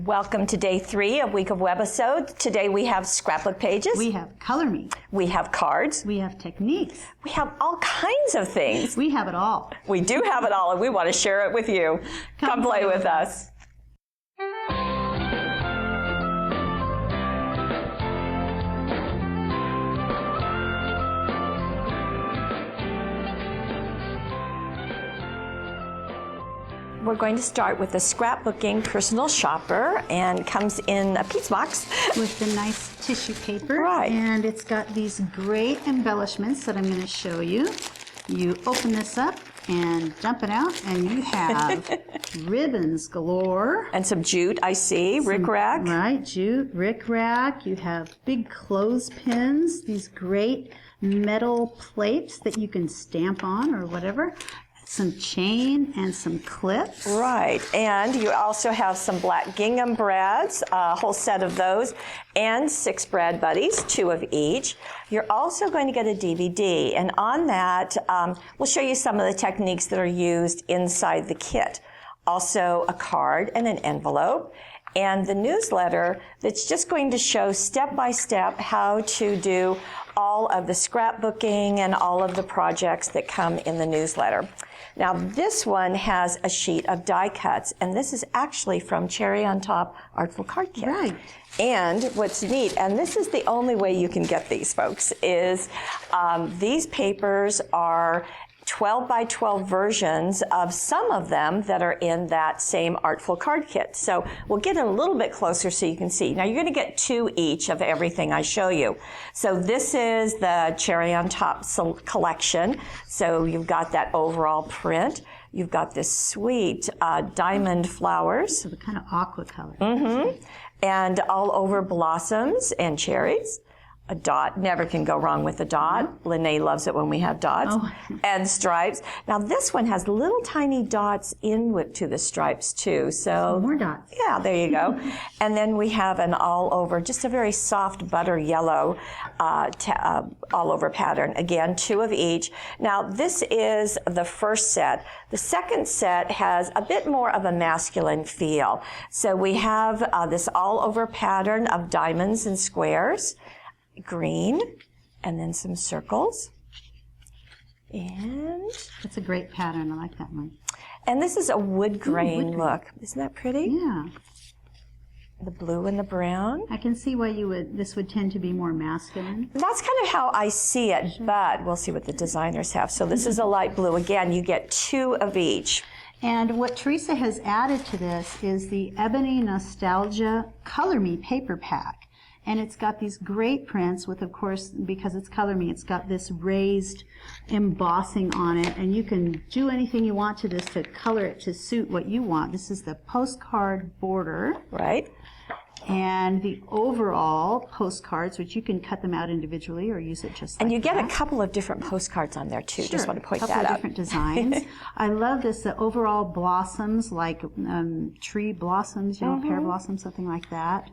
Welcome to day 3 of Week of Webisodes. Today we have scrapbook pages. We have Color Me. We have cards. We have techniques. We have all kinds of things. We have it all. We do have it all, and we want to share it with you. Come play with us. We're going to start with the Scrapbooking Personal Shopper, and comes in a pizza box. With the nice tissue paper. Right. And it's got these great embellishments that I'm going to show you. You open this up and dump it out, and you have ribbons galore. And some jute, I see, rickrack. Right, jute, rickrack. You have big clothespins, these great metal plates that you can stamp on or whatever. Some chain and some clips. Right, and you also have some black gingham brads, a whole set of those, and 6 brad buddies, 2 of each. You're also going to get a DVD, and on that, we'll show you some of the techniques that are used inside the kit. Also a card and an envelope, and the newsletter that's just going to show step-by-step how to do all of the scrapbooking and all of the projects that come in the newsletter. Now this one has a sheet of die cuts, and this is actually from Cherry on Top Artful Card Kit. Right. And what's neat, and this is the only way you can get these, folks, is these papers are 12 by 12 versions of some of them that are in that same Artful Card Kit. So we'll get in a little bit closer so you can see. Now you're going to get 2 each of everything I show you. So this is the Cherry on Top collection. So you've got that overall print. You've got this sweet diamond flowers. So the kind of aqua color. Mm-hmm. And all over blossoms and cherries. A dot, never can go wrong with a dot. Lene loves it when we have dots. Oh. And stripes. Now this one has little tiny dots to the stripes too. So more dots. Yeah, there you go. And then we have an all over, just a very soft butter yellow all over pattern. Again, 2 of each. Now this is the first set. The second set has a bit more of a masculine feel. So we have this all over pattern of diamonds and squares. Green, and then some circles, and it's a great pattern. I like that one. And this is a wood grain look. Isn't that pretty? Yeah. The blue and the brown. I can see why this would tend to be more masculine. That's kind of how I see it, but we'll see what the designers have. So this is a light blue. Again, you get 2 of each. And what Teresa has added to this is the Ebony Nostalgia Color Me paper pack. And it's got these great prints with, of course, because it's Color Me, it's got this raised embossing on it, and you can do anything you want to this to color it to suit what you want. This is the postcard border. Right. And the overall postcards, which you can cut them out individually or use it just like that. And you get a couple of different postcards on there too. Sure. Just want to point that out. A couple of different designs. I love this, the overall blossoms, like tree blossoms, pear blossoms, something like that.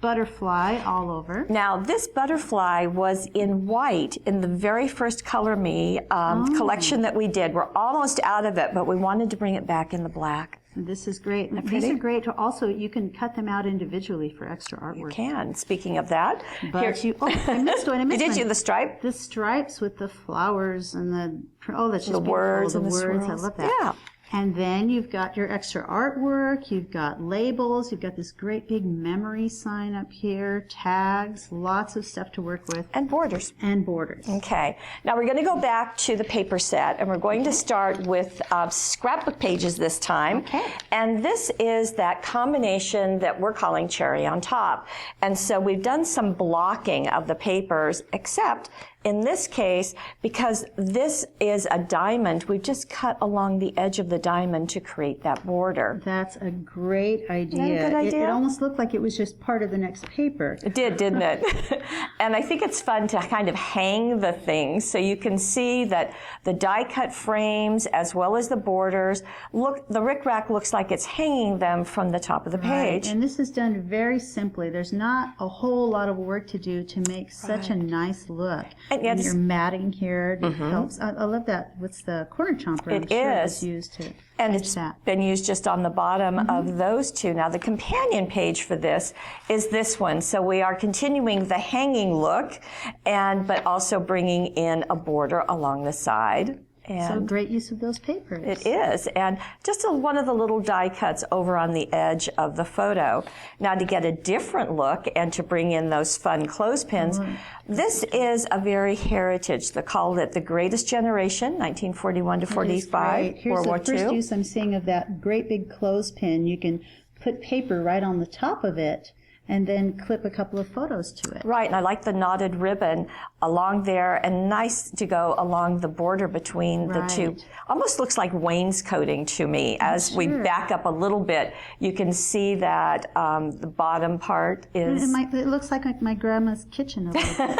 Butterfly all over. Now this butterfly was in white in the very first Color Me collection that we did. We're almost out of it, but we wanted to bring it back in the black. This is great. And these are great. Also, you can cut them out individually for extra artwork. You can. Speaking of that, but I missed one. Did you the stripe? The stripes with the flowers and that's just the words and the words. Swirls. I love that. Yeah. And then you've got your extra artwork, you've got labels, you've got this great big memory sign up here, tags, lots of stuff to work with. And borders. And borders. Okay. Now we're going to go back to the paper set, and we're going to start with scrapbook pages this time. Okay. And this is that combination that we're calling Cherry on Top. And so we've done some blocking of the papers, except in this case, because this is a diamond, we've just cut along the edge of the diamond to create that border. That's a great idea. Isn't that a good idea? It almost looked like it was just part of the next paper. It did, didn't it? And I think it's fun to kind of hang the things so you can see that the die cut frames as well as the borders, the rickrack looks like it's hanging them from the top of the page. Right. And this is done very simply. There's not a whole lot of work to do to make such a nice look. And your matting here helps. I love that. What's the corner chomper? It is used to and it's been used just on the bottom of those two. Now the companion page for this is this one. So we are continuing the hanging look, but also bringing in a border along the side. And so great use of those papers. It is. And just one of the little die cuts over on the edge of the photo. Now to get a different look and to bring in those fun clothespins, this is a very heritage. They called it the Greatest Generation, 1941 to 45, Here's World War the first II. use I'm seeing of that great big clothespin. You can put paper right on the top of it and then clip a couple of photos to it. Right, and I like the knotted ribbon along there, and nice to go along the border between the two. Almost looks like wainscoting to me. As we back up a little bit, you can see that the bottom part is... It looks like my grandma's kitchen a little bit.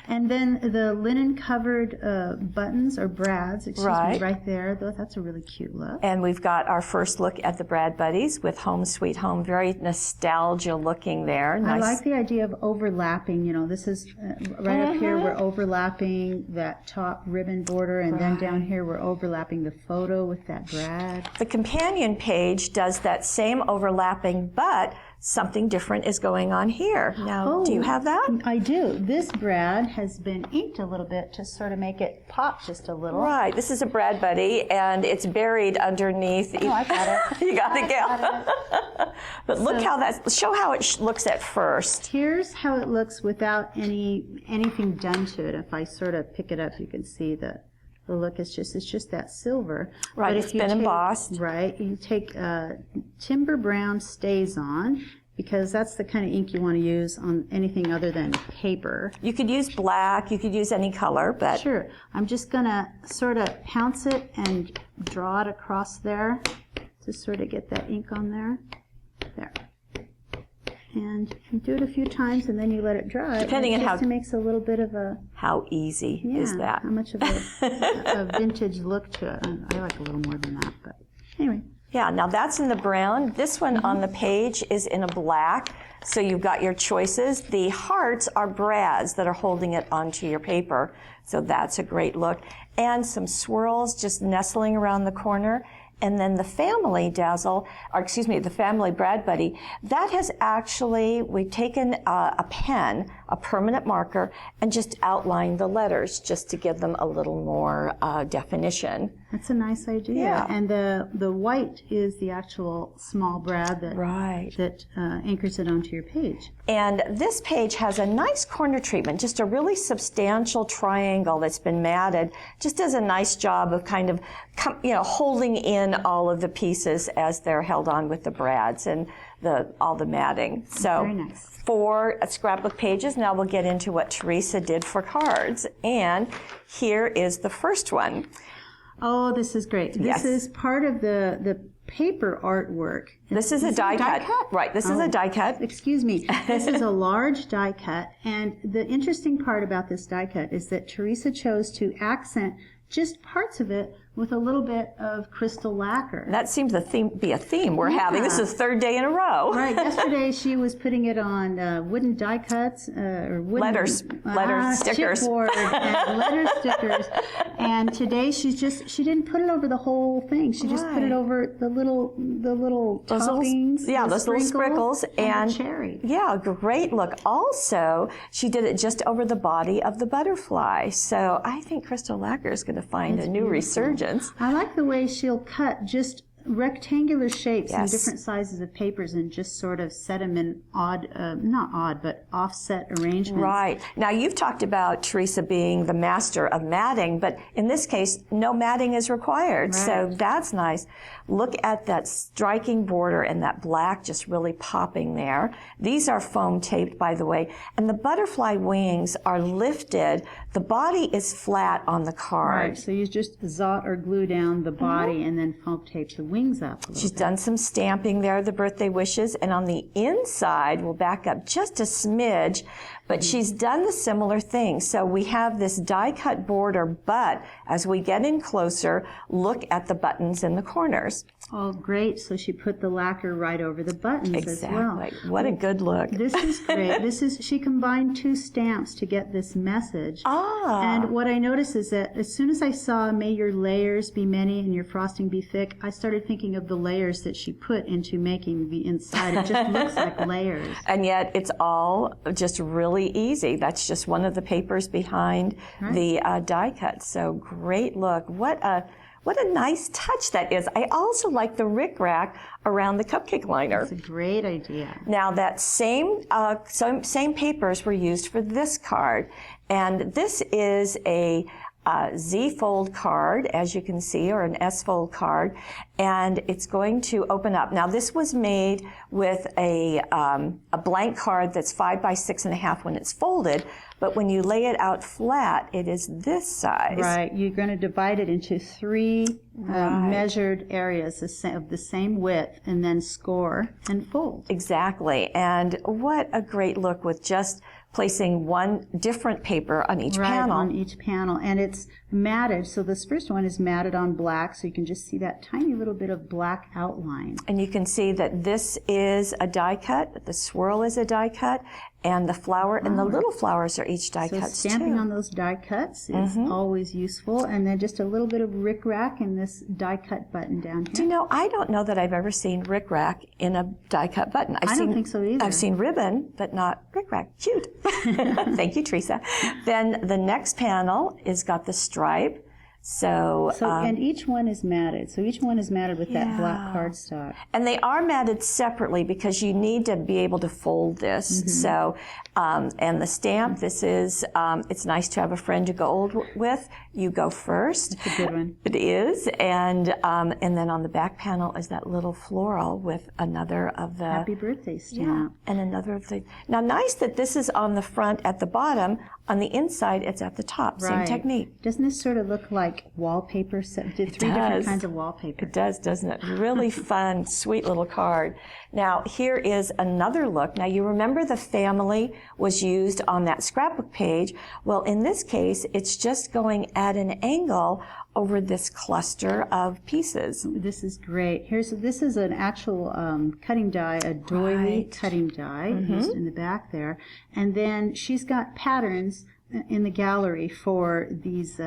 And then the linen-covered buttons, or brads, right there. That's a really cute look. And we've got our first look at the Brad Buddies with Home Sweet Home. Very nostalgia looking there. Nice. I like the idea of overlapping. You know, this is right up here, we're overlapping that top ribbon border, and then down here we're overlapping the photo with that brad. The companion page does that same overlapping, but something different is going on here. Now, do you have that? I do. This brad has been inked a little bit to sort of make it pop just a little. Right. This is a Brad Buddy, and it's buried underneath. Oh, I got it. You got it, Gail. But look how show how it looks at first. Here's how it looks without anything done to it. If I sort of pick it up, you can see the look. It's just that silver. Right, it's been embossed. Right, you take Timber Brown StazOn, because that's the kind of ink you want to use on anything other than paper. You could use black, you could use any color, but... Sure. I'm just going to sort of pounce it and draw it across there to sort of get that ink on there. There. And you do it a few times, and then you let it dry. Depending on how it makes a little bit of a... How easy is that? How much of a vintage look to it. I like a little more than that, but anyway. Yeah, now that's in the brown. This one on the page is in a black. So you've got your choices. The hearts are brads that are holding it onto your paper. So that's a great look. And some swirls just nestling around the corner. And then the family the family Brad Buddy, that has actually, we've taken a pen, a permanent marker, and just outlined the letters just to give them a little more definition. That's a nice idea. Yeah. And the white is the actual small brad that anchors it onto your page. And this page has a nice corner treatment, just a really substantial triangle that's been matted. Just does a nice job of kind of, holding in all of the pieces as they're held on with the brads and all the matting. So very nice. 4 scrapbook pages. Now we'll get into what Teresa did for cards. And here is the first one. Oh, this is great. This is part of the paper artwork. This is a die cut. Right, this is a die cut. Excuse me. This is a large die cut. And the interesting part about this die cut is that Teresa chose to accent just parts of it with a little bit of crystal lacquer. That seems to be a theme we're having. This is the 3rd day in a row. Right. Yesterday she was putting it on wooden die cuts or wooden letter stickers. Chipboard and letter stickers. And today she didn't put it over the whole thing. She just put it over the little toppings. Those little sprinkles and the cherry. Yeah, great look. Also, she did it just over the body of the butterfly. So I think crystal lacquer is going to find a new resurgence. I like the way she'll cut just rectangular shapes in different sizes of papers and just sort of set them in offset arrangements. Right. Now, you've talked about Teresa being the master of matting, but in this case, no matting is required. Right. So that's nice. Look at that striking border and that black just really popping there. These are foam taped, by the way, and the butterfly wings are lifted. The body is flat on the card. Right, so you just zot or glue down the body and then foam tape the wings up a little She's bit. done some stamping there, the birthday wishes, and on the inside, we'll back up just a smidge, But she's done the similar thing. So we have this die-cut border, but as we get in closer, look at the buttons in the corners. Oh, great. So she put the lacquer right over the buttons as well. Exactly. What a good look. This is great. She combined 2 stamps to get this message. Ah. And what I noticed is that as soon as I saw "May your layers be many and your frosting be thick," I started thinking of the layers that she put into making the inside. It just looks like layers. And yet it's all just really easy. That's just one of the papers behind the die cut. So great look. What a nice touch that is. I also like the rickrack around the cupcake liner. That's a great idea. Now that same papers were used for this card. And this is a Z-fold card, as you can see, or an S-fold card, and it's going to open up. Now this was made with a blank card that's 5 by 6.5 when it's folded, but when you lay it out flat, it is this size. Right. You're going to divide it into 3 measured areas of the same width, and then score and fold. Exactly. And what a great look with just placing one different paper on each panel. Right, on each panel. And it's matted. So this first one is matted on black, so you can just see that tiny little bit of black outline. And you can see that this is a die cut, the swirl is a die cut, and the flower and the little flowers are each die cuts So stamping too. on those die cuts is always useful. And then just a little bit of rickrack in this die cut button down here. Do you know, I don't know that I've ever seen rickrack in a die cut button. I don't think so either. I've seen ribbon, but not rickrack. Cute. Thank you, Teresa. Then the next panel is got the stripe. So and each one is matted. So each one is matted with that black cardstock. And they are matted separately because you need to be able to fold this. So, and the stamp, this is, it's nice to have a friend to go with. You go first. It's a good one. It is. And then on the back panel is that little floral with another of the... Happy birthday stamp. Yeah, and another of the... Now, nice that this is on the front at the bottom. On the inside, it's at the top. Same technique. Doesn't this sort of look like wallpaper? Different kinds of wallpaper. It does, doesn't it? Really fun, sweet little card. Now, here is another look. Now, you remember the family was used on that scrapbook page. Well, in this case, it's just going at an angle over this cluster of pieces. This is great. This is an actual cutting die, a doily cutting die used in the back there. And then she's got patterns in the gallery for these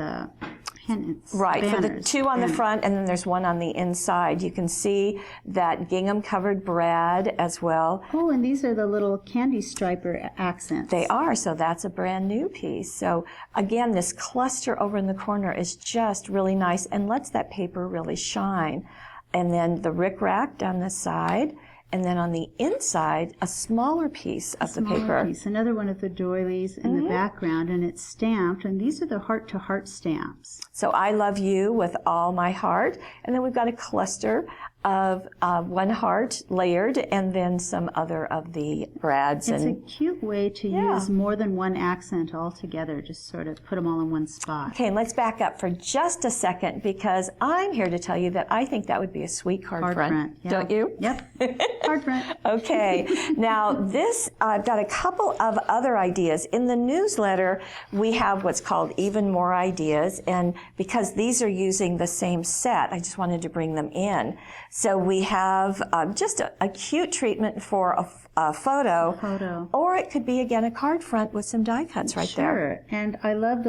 pennants. Right, banners, for the 2 on the front, and then there's 1 on the inside. You can see that gingham-covered brad as well. Oh, and these are the little candy striper accents. They are, so that's a brand new piece. So again, this cluster over in the corner is just really nice and lets that paper really shine. And then the rickrack down the side. And then on the inside, a smaller piece of the paper. Another one of the doilies in the background, and it's stamped. And these are the heart-to-heart stamps. So I love you with all my heart. And then we've got a cluster of 1 heart layered, and then some other of the brads. It's a cute way to use more than 1 accent all together. Just sort of put them all in one spot. Okay, and let's back up for just a second, because I'm here to tell you that I think that would be a sweet card front. Yeah. Don't you? Yep. Card front. Okay. Now this, I've got a couple of other ideas. In the newsletter, we have what's called Even More Ideas, and because these are using the same set, I just wanted to bring them in. So we have just a cute treatment for a photo. Or it could be, again, a card front with some die cuts right there. Sure. And I love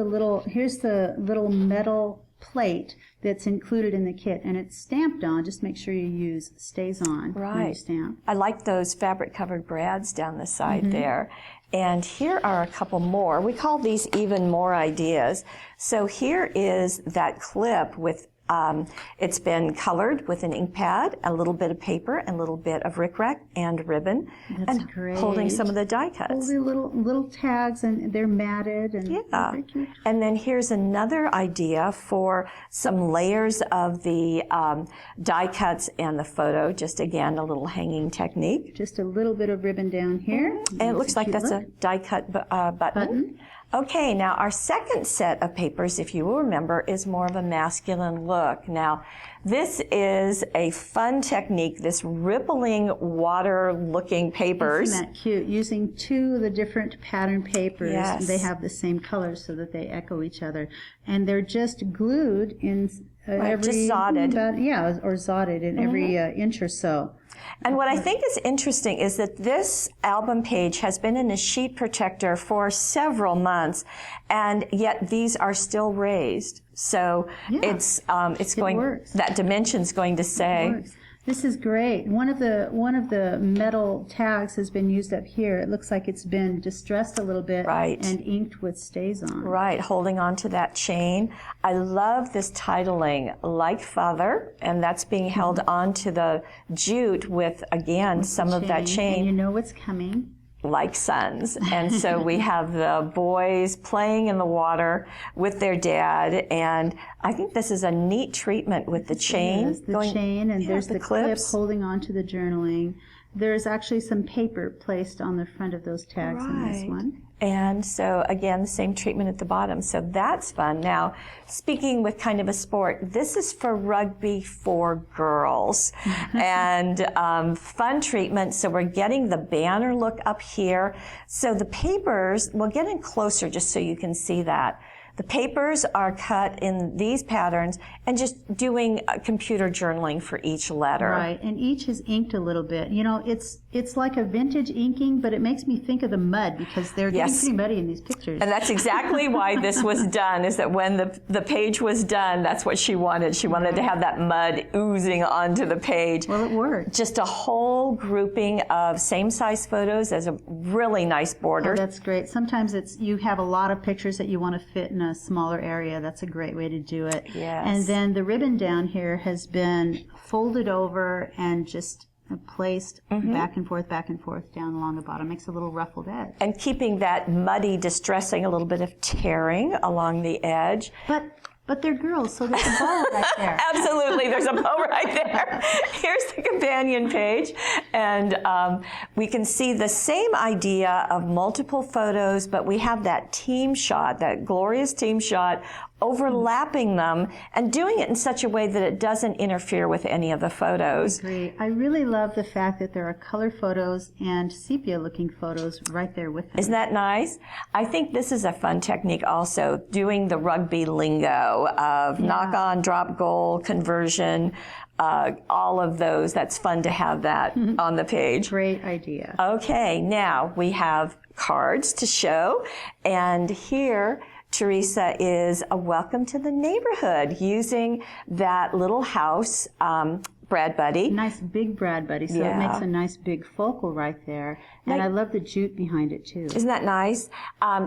here's the little metal plate that's included in the kit, and it's stamped on. Just make sure you use stays on when you stamp. I like those fabric-covered brads down the side there. And here are a couple more. We call these Even More Ideas. So here is that clip with it's been colored with an ink pad, a little bit of paper, and a little bit of rickrack and ribbon. That's great. Holding some of the die cuts. All the little tags, and they're matted. And very cute. And then here's another idea for some layers of the die cuts and the photo. Just again, a little hanging technique. Just a little bit of ribbon down here. And it looks like that's a die cut button. Okay, now our second set of papers, if you will remember, is more of a masculine look. look. Now, this is a fun technique, this rippling water-looking papers. Isn't that cute? Using two of the different pattern papers, Yes. they have the same color so that they echo each other. And they're just glued in every... just zodded. Or zodded in every inch or so. And what I think is interesting is that this album page has been in a sheet protector for several months, and yet these are still raised. So it's going, works. that dimension's going to say. It works. This is great. One of the metal tags has been used up here. It looks like it's been distressed a little bit and inked with StazOn. Right, holding on to that chain. I love this titling, like Father, and that's being held onto the jute with, again, some of that chain. And you know what's coming. Like sons. And so we have the boys playing in the water with their dad, and I think this is a neat treatment with the chain. Yes, the chain, and there's the clip holding on to the journaling. There's actually some paper placed on the front of those tags in this one. And so, again, the same treatment at the bottom. So that's fun. Now, speaking with kind of a sport, this is for rugby for girls. And fun treatment. So we're getting the banner look up here. So the papers, we'll get in closer just so you can see that. The papers are cut in these patterns and just doing computer journaling for each letter. Right, and each is inked a little bit. You know, it's like a vintage inking, but it makes me think of the mud because they're getting pretty muddy in these pictures. And that's exactly why this was done, is that when the page was done, that's what she wanted. She wanted to have that mud oozing onto the page. Well, it worked. Just a whole grouping of same-size photos as a really nice border. Oh, that's great. Sometimes you have a lot of pictures that you want to fit in a smaller area. That's a great way to do it. Yes. And then the ribbon down here has been folded over and just placed back and forth down along the bottom. Makes a little ruffled edge. And keeping that muddy, distressing, a little bit of tearing along the edge. But they're girls, so there's a bow right there. Absolutely, there's a bow right there. Here's the companion page. And we can see the same idea of multiple photos, but we have that team shot, that glorious team shot, overlapping them and doing it in such a way that it doesn't interfere with any of the photos. Great. I really love the fact that there are color photos and sepia-looking photos right there with them. Isn't that nice? I think this is a fun technique also, doing the rugby lingo of knock-on, drop goal, conversion, all of those. That's fun to have that on the page. Great idea. Okay, now we have cards to show, and here Teresa is a welcome to the neighborhood using that little house Brad Buddy. Nice big Brad Buddy, so it makes a nice big focal right there. And I love the jute behind it too. Isn't that nice?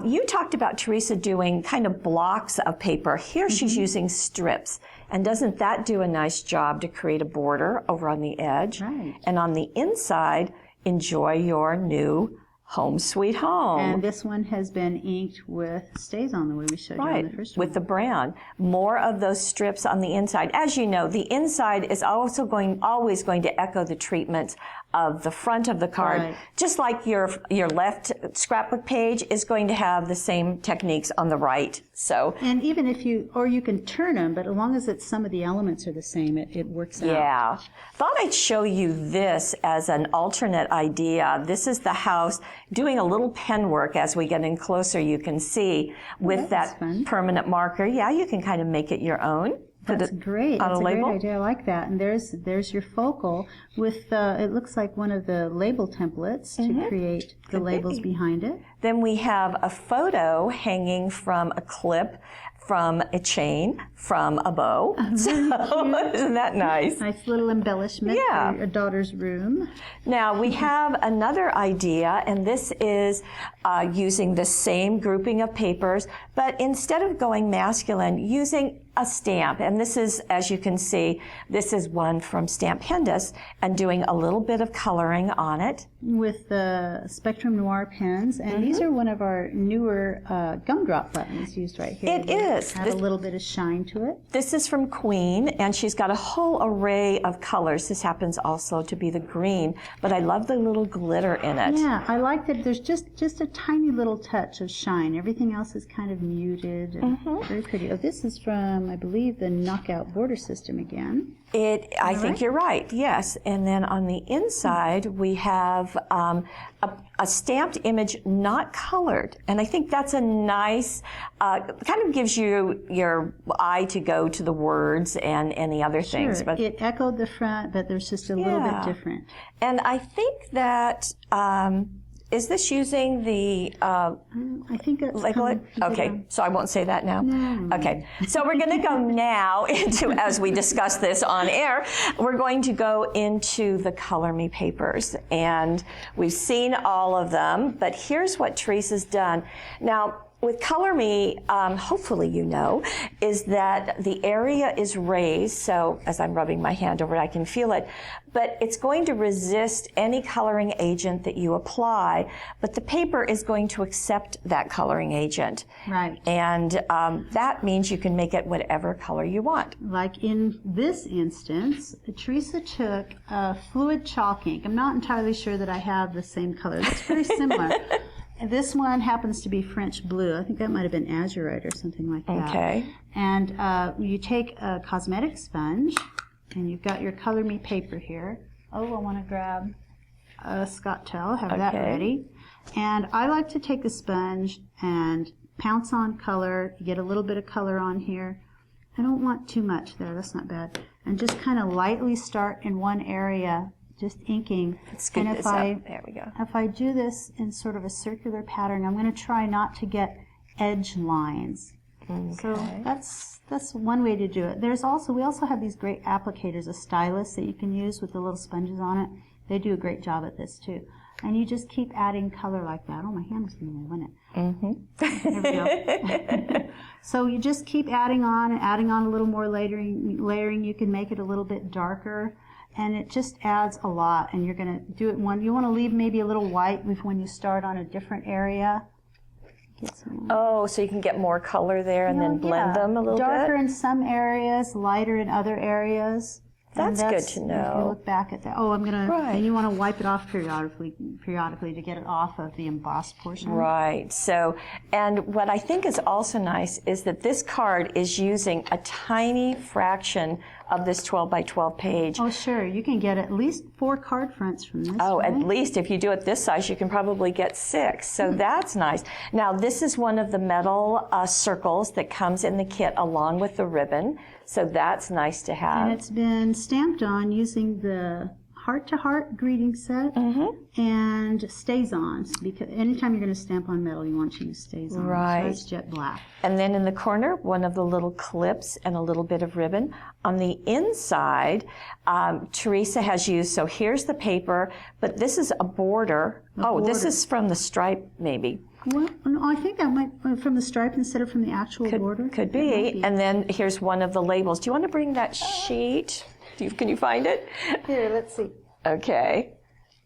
You talked about Teresa doing kind of blocks of paper. Here she's using strips. And doesn't that do a nice job to create a border over on the edge? Right. And on the inside, enjoy your new home sweet home. And this one has been inked with StazOn the way we showed you on the first one. With the brand. More of those strips on the inside. As you know, the inside is also always going to echo the treatment of the front of the card. Right. Just like your left scrapbook page is going to have the same techniques on the right. So. And even if you can turn them, but as long as some of the elements are the same, it works out. Yeah. Thought I'd show you this as an alternate idea. This is the house doing a little pen work. As we get in closer, you can see with that permanent marker. Yeah, you can kind of make it your own. That's great. That's a great idea. I like that. And there's your focal with, it looks like one of the label templates to create the labels behind it. Then we have a photo hanging from a clip, from a chain, from a bow. So, isn't that nice? Nice little embellishment for your daughter's room. Now we have another idea, and this is using the same grouping of papers, but instead of going masculine, using a stamp. And this is, as you can see, this is one from Stamp Hendis, and doing a little bit of coloring on it. With the Spectrum Noir pens, and these are one of our newer gumdrop buttons used right here. It is. Add a little bit of shine to it. This is from Queen, and she's got a whole array of colors. This happens also to be the green, but I love the little glitter in it. Yeah, I like that there's just a tiny little touch of shine. Everything else is kind of muted and very pretty. Oh, this is from I believe, the knockout border system again. I think you're right, yes. And then on the inside, we have a stamped image not colored. And I think that's a nice, kind of gives you your eye to go to the words and the other things. But it echoed the front, but there's just a little bit different. And I think that, is this using the I think it's label? Okay, so I won't say that now? No. Okay, so we're going to go now into, as we discuss this on air, we're going to go into the Color Me papers. And we've seen all of them, but here's what Teresa's done. Now, with Color Me, hopefully you know, is that the area is raised, so as I'm rubbing my hand over it, I can feel it, but it's going to resist any coloring agent that you apply, but the paper is going to accept that coloring agent. Right. And that means you can make it whatever color you want. Like in this instance, Teresa took fluid chalk ink. I'm not entirely sure that I have the same color. It's very similar. This one happens to be French blue. I think that might have been azurite or something like that. Okay. And you take a cosmetic sponge, and you've got your Color Me paper here. Oh, I want to grab a Scott towel, have that ready. And I like to take the sponge and pounce on color, get a little bit of color on here. I don't want too much there, that's not bad. And just kind of lightly start in one area, just inking. Let's scoop this up. There we go. If I do this in sort of a circular pattern, I'm going to try not to get edge lines. Okay. So that's one way to do it. We also have these great applicators, a stylus that you can use with the little sponges on it. They do a great job at this too. And you just keep adding color like that. Oh, my hand was in there, wasn't it? There we go. So you just keep adding on a little more layering. You can make it a little bit darker. And it just adds a lot, and you're going to do it one. You want to leave maybe a little white when you start on a different area. Oh, so you can get more color there and then blend them a little darker bit? in some areas, lighter in other areas. That's good to know. If you look back at that. Oh, I'm going to, and you want to wipe it off periodically to get it off of the embossed portion. Right. So, and what I think is also nice is that this card is using a tiny fraction of this 12 by 12 page. Oh, sure. You can get at least 4 card fronts from this. Oh, right? at least if you do it this size, you can probably get 6. So that's nice. Now, this is one of the metal circles that comes in the kit along with the ribbon. So that's nice to have. And it's been stamped on using the heart-to-heart greeting set and stays on. Because anytime you're going to stamp on metal, you want to use stays on. Right. So it's jet black. And then in the corner, one of the little clips and a little bit of ribbon. On the inside, Teresa has used, so here's the paper, but this is a border. This is from the stripe, maybe. Well, no, I think that might be from the stripe instead of from the actual border. Could be. And then here's one of the labels. Do you want to bring that sheet? Can you find it? Here, let's see. Okay.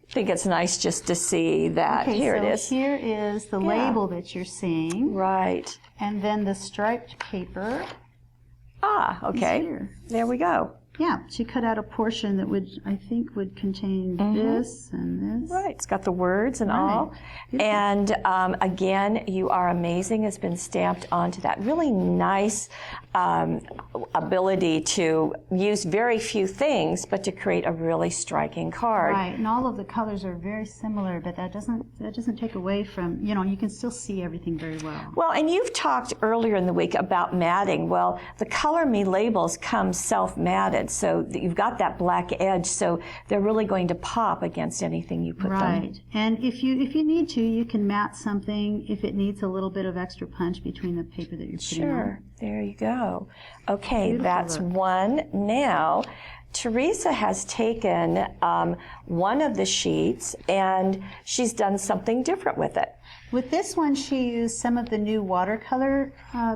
I think it's nice just to see that. Okay, here it is. Here is the label that you're seeing. Right. And then the striped paper. Ah, okay. There we go. Yeah, she cut out a portion that I think would contain this and this. Right, it's got the words and all. And again, You Are Amazing has been stamped onto that. Really nice ability to use very few things, but to create a really striking card. Right, and all of the colors are very similar, but that doesn't take away from, you can still see everything very well. Well, and you've talked earlier in the week about matting. Well, the Color Me labels come self-matted, so you've got that black edge, so they're really going to pop against anything you put them. Right, and if you need to, you can mat something if it needs a little bit of extra punch between the paper that you're putting on. Sure, there you go. Okay, Beautiful that's look. one. Now, Teresa has taken one of the sheets and she's done something different with it. With this one, she used some of the new watercolor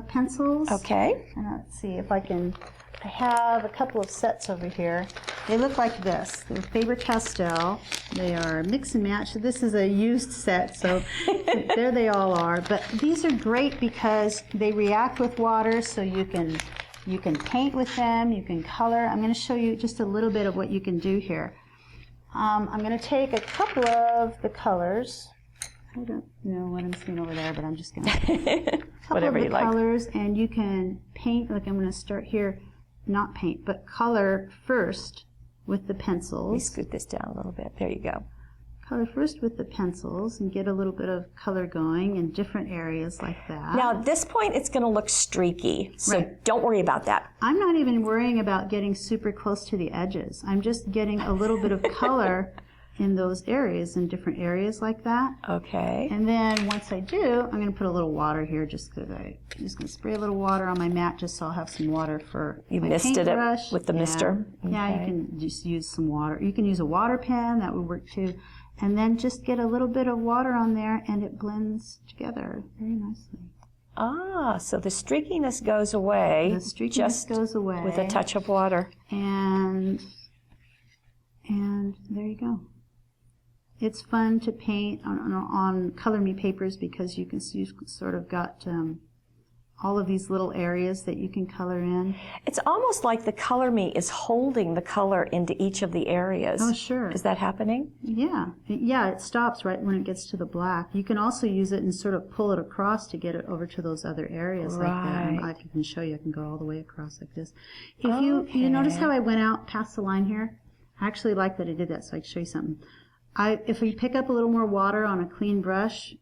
pencils. Okay. Let's see if I have a couple of sets over here. They look like this. They're Faber-Castell. They are mix and match. This is a used set, so there they all are. But these are great because they react with water, so you can paint with them, you can color. I'm going to show you just a little bit of what you can do here. I'm going to take a couple of the colors. I don't know what I'm seeing over there, but I'm just going to Whatever you like. colors, and you can paint. Like I'm going to start here, not paint, but color first with the pencils. Let me scoot this down a little bit. There you go. Color first with the pencils and get a little bit of color going in different areas like that. Now at this point it's going to look streaky, so don't worry about that. I'm not even worrying about getting super close to the edges. I'm just getting a little bit of color in those areas, in different areas like that. Okay. And then once I do, I'm going to put a little water here just because I'm just going to spray a little water on my mat just so I'll have some water for you my misted paintbrush. it with the mister? Yeah, you can just use some water. You can use a water pen, that would work too. And then just get a little bit of water on there and it blends together very nicely. Ah, so the streakiness goes away. The streakiness just goes away. with a touch of water. And there you go. It's fun to paint on Color Me papers because you've sort of got all of these little areas that you can color in. It's almost like the Color Me is holding the color into each of the areas. Oh, sure. Is that happening? Yeah. Yeah, it stops right when it gets to the black. You can also use it and sort of pull it across to get it over to those other areas like that. And I can show you. I can go all the way across like this. If you notice how I went out past the line here? I actually like that I did that, so I can show you something. If we pick up a little more water on a clean brush,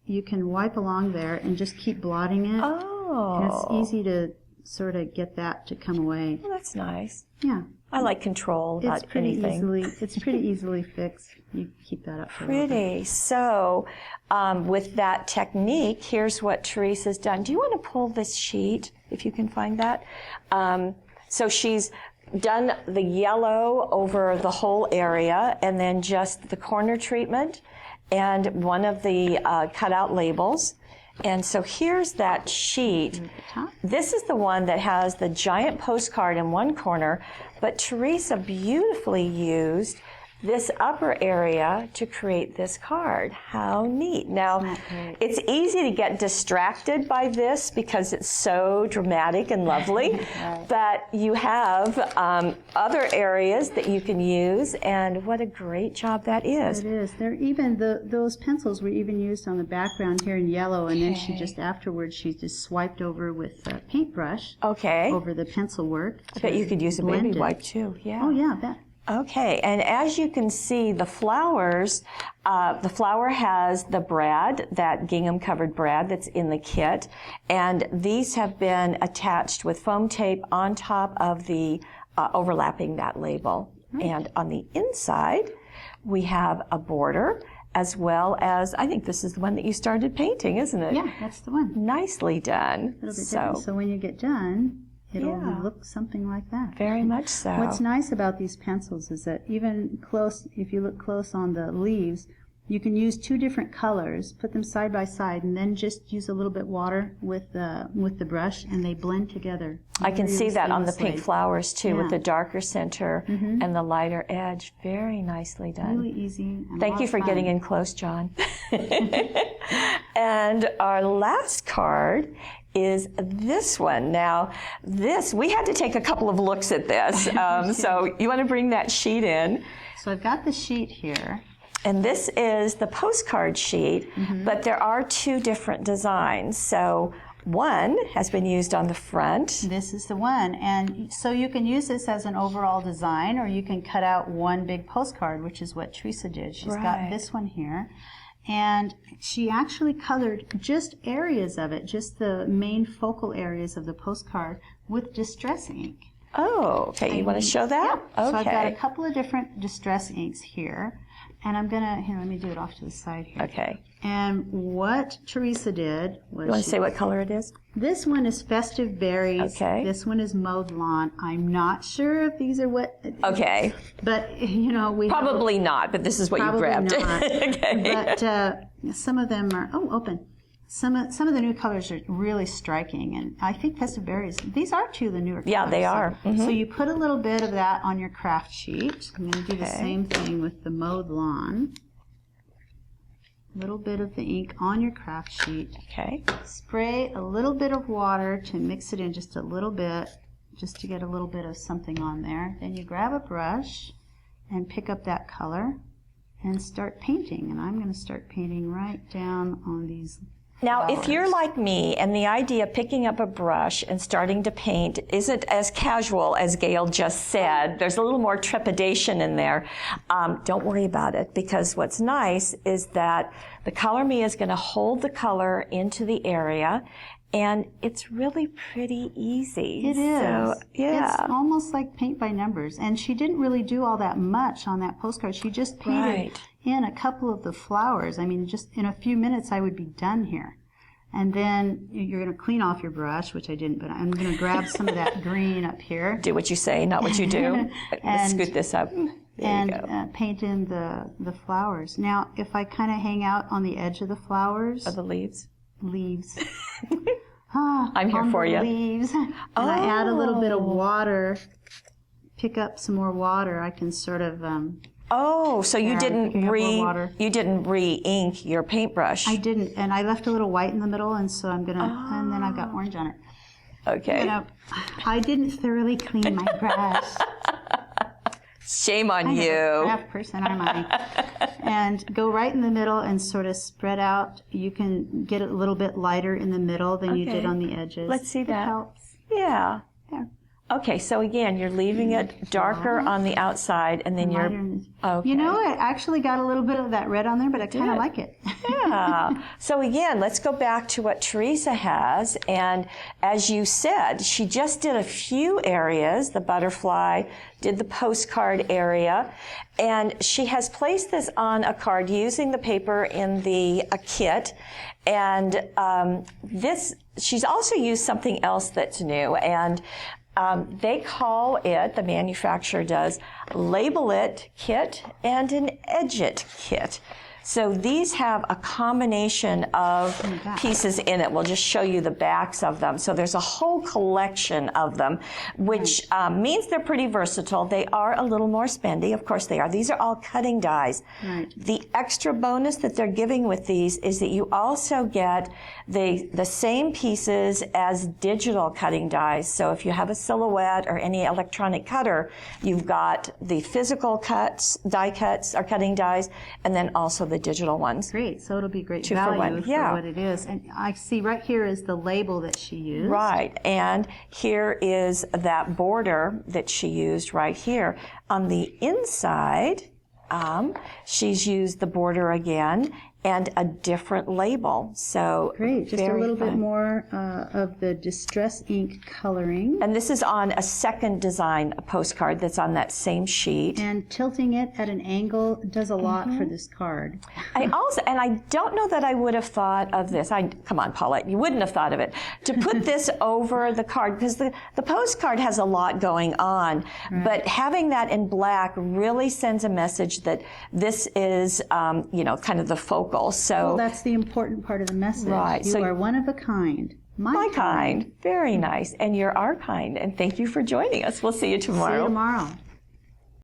you can wipe along there and just keep blotting it. Oh. And it's easy to sort of get that to come away. Well, that's nice. Yeah. I like control, not anything. It's pretty easily fixed. You keep that up for a little bit. Pretty. So with that technique, here's what Teresa's done. Do you want to pull this sheet, if you can find that? So she's done the yellow over the whole area and then just the corner treatment and one of the cutout labels. And so here's that sheet. This is the one that has the giant postcard in one corner, but Teresa beautifully used this upper area to create this card. How neat. Now, it's easy to get distracted by this because it's so dramatic and lovely, but you have other areas that you can use, and what a great job that is. It is. They're even, those pencils were even used on the background here in yellow, and then she just afterwards, she just swiped over with a paintbrush over the pencil work. I bet you could use a baby wipe too. Yeah. Oh, yeah, I bet. Okay, and as you can see, the flowers, the flower has the brad, that gingham covered brad that's in the kit, and these have been attached with foam tape on top of the overlapping that label. And on the inside, we have a border, as well as, I think this is the one that you started painting, isn't it? Yeah, that's the one. Nicely done. So when you get done, it'll look something like that. Very much so. What's nice about these pencils is that even close, if you look close on the leaves, you can use two different colors, put them side by side, and then just use a little bit water with the brush, and they blend together. I can see that on the pink flowers too, with the darker center and the lighter edge. Very nicely done. Really easy. Thank you for getting in close, John. And our last card is this one. Now, we had to take a couple of looks at this. So you want to bring that sheet in. So I've got the sheet here. And this is the postcard sheet, but there are two different designs. So one has been used on the front. This is the one. And so you can use this as an overall design, or you can cut out one big postcard, which is what Teresa did. She's got this one here. And she actually colored just areas of it, just the main focal areas of the postcard with distress ink. Oh, okay. You want to show that? Yeah. Okay. So I've got a couple of different distress inks here. And I'm going to, let me do it off to the side here. Okay. And what Teresa did was... You want to say what color it is? This one is Festive Berries. Okay. This one is Mowed Lawn. I'm not sure if these are what... Okay. But, we... Probably not, but this is what you grabbed. Not. Okay. But some of them are... Oh, open. Some of the new colors are really striking, and I think Festive Berries, these are two of the newer colors. Yeah, they are. So you put a little bit of that on your craft sheet. I'm going to do the same thing with the Mowed Lawn. A little bit of the ink on your craft sheet. Okay. Spray a little bit of water to mix it in just a little bit, just to get a little bit of something on there. Then you grab a brush and pick up that color and start painting. And I'm going to start painting right down on these Now, flowers. if you're like me and the idea of picking up a brush and starting to paint isn't as casual as Gail just said, there's a little more trepidation in there, don't worry about it, because what's nice is that the Color Me is going to hold the color into the area, and it's really pretty easy. It is. So, yeah. It's almost like paint by numbers. And she didn't really do all that much on that postcard. She just painted in a couple of the flowers. I mean, just in a few minutes I would be done here. And then you're going to clean off your brush, which I didn't, but I'm going to grab some of that green up here. Do what you say, not what you do. Let's scoot this up. There you go. Paint in the flowers. Now, if I kind of hang out on the edge of the flowers. Of the leaves. I'm here for you. Leaves. And I add a little bit of water, pick up some more water. I can sort of so you didn't re-ink your paintbrush. I didn't, and I left a little white in the middle, and so I'm gonna and then I've got orange on it. Okay. I didn't thoroughly clean my brush. Shame on I'm you. a craft person, aren't I? And go right in the middle and sort of spread out. You can get it a little bit lighter in the middle than you did on the edges. Let's see that. It helps. Yeah. There. Okay, so again, you're leaving it darker on the outside, and then you're... Okay. You know, I actually got a little bit of that red on there, but I kind of like it. Yeah. So again, let's go back to what Teresa has. And as you said, she just did a few areas. The butterfly, did the postcard area. And she has placed this on a card using the paper in the kit. And she's also used something else that's new. And they call it, the manufacturer does, Label It Kit and an Edge It Kit. So these have a combination of pieces in it. We'll just show you the backs of them. So there's a whole collection of them, which means they're pretty versatile. They are a little more spendy. Of course they are. These are all cutting dies. Right. The extra bonus that they're giving with these is that you also get the same pieces as digital cutting dies. So if you have a silhouette or any electronic cutter, you've got the physical cuts, die cuts or cutting dies, and then also the digital ones. Great. So it'll be great 2 for 1. value for what it is. And I see right here is the label that she used. Right. And here is that border that she used right here. On the inside, she's used the border again and a different label. So great. Just a little bit more of the distress ink coloring. And this is on a second design postcard that's on that same sheet. And tilting it at an angle does a lot for this card. I don't know that I would have thought of this. Come on, Paulette, you wouldn't have thought of it. To put this over the card, because the postcard has a lot going on, but having that in black really sends a message that this is, kind of the focal. So that's the important part of the message. Right. You are one of a kind. My kind. Very nice. And you're our kind. And thank you for joining us. We'll see you tomorrow. See you tomorrow.